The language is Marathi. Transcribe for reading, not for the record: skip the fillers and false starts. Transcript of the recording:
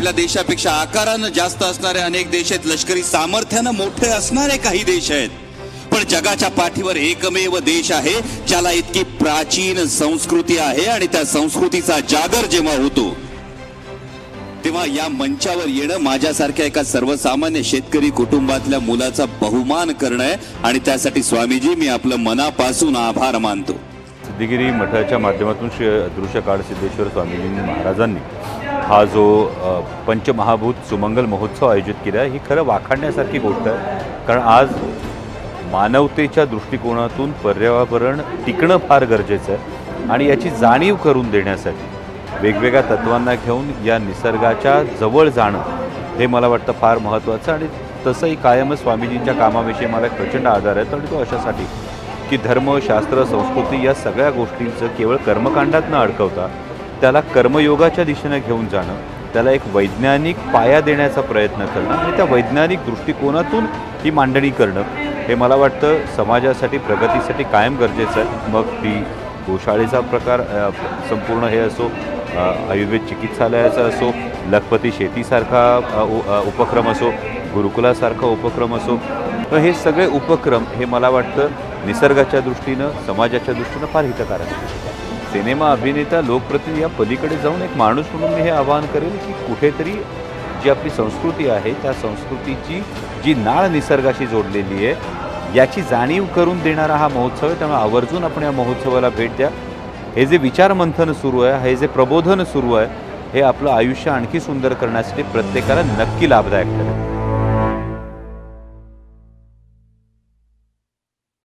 आपल्या देशापेक्षा आकारानं जास्त असणारे अनेक देश आहेत, लष्करी सामर्थ्यानं मोठे असणारे काही देश आहेत, पण जगाच्या पाठीवर एकमेव देश आहे ज्याला इतकी प्राचीन संस्कृती आहे आणि त्या संस्कृतीचा जागर जेव्हा होतो तेव्हा या मंचावर येणं माझ्यासारख्या एका सर्वसामान्य शेतकरी कुटुंबातल्या मुलाचा बहुमान करणं आहे आणि त्यासाठी स्वामीजी मी आपलं मनापासून आभार मानतो। सिद्धगिरी मठाच्या माध्यमातून श्री दृश्यकाळ सिद्धेश्वर स्वामीजी महाराजांनी हा जो पंचमहाभूत सुमंगल महोत्सव आयोजित केला ही खरं वाखाणण्यासारखी गोष्ट आहे, कारण आज मानवतेच्या दृष्टिकोनातून पर्यावरण टिकणं फार गरजेचं आहे आणि याची जाणीव करून देण्यासाठी वेगवेगळ्या तत्वांना घेऊन या निसर्गाच्या जवळ जाणं हे मला वाटतं फार महत्त्वाचं। आणि तसंही कायमच स्वामीजींच्या कामाविषयी मला एक प्रचंड आदर आहे, तर तो अशासाठी की धर्म शास्त्र संस्कृती या सगळ्या गोष्टींचं केवळ कर्मकांडात न अडकवता त्याला कर्मयोगाच्या दिशेने घेऊन जाणं, त्याला एक वैज्ञानिक पाया देण्याचा प्रयत्न करणं आणि त्या वैज्ञानिक दृष्टिकोनातून ही मांडणी करणं हे मला वाटतं समाजासाठी प्रगतीसाठी कायम गरजेचं आहे। मग ती गोशाळेचा प्रकार संपूर्ण हे असो, आयुर्वेद चिकित्सालयाचा असो, लखपती शेतीसारखा उपक्रम असो, गुरुकुलासारखा उपक्रम असो, तर हे सगळे उपक्रम हे मला वाटतं निसर्गाच्या दृष्टीनं समाजाच्या दृष्टीनं फार हितकारक आहे। सिनेमा अभिनेता लोकप्रतिनिधी या पलीकडे जाऊन एक माणूस म्हणून मी हे आवाहन करेल की कुठेतरी जी आपली संस्कृती आहे त्या संस्कृतीची जी नाळ निसर्गाशी जोडलेली आहे याची जाणीव करून देणारा हा महोत्सव आहे, त्यामुळे आवर्जून आपण या महोत्सवाला भेट द्या। हे जे विचारमंथन सुरू आहे, हे जे प्रबोधन सुरू आहे, हे आपलं आयुष्य आणखी सुंदर करण्यासाठी प्रत्येकाला नक्की लाभदायक ठरेल।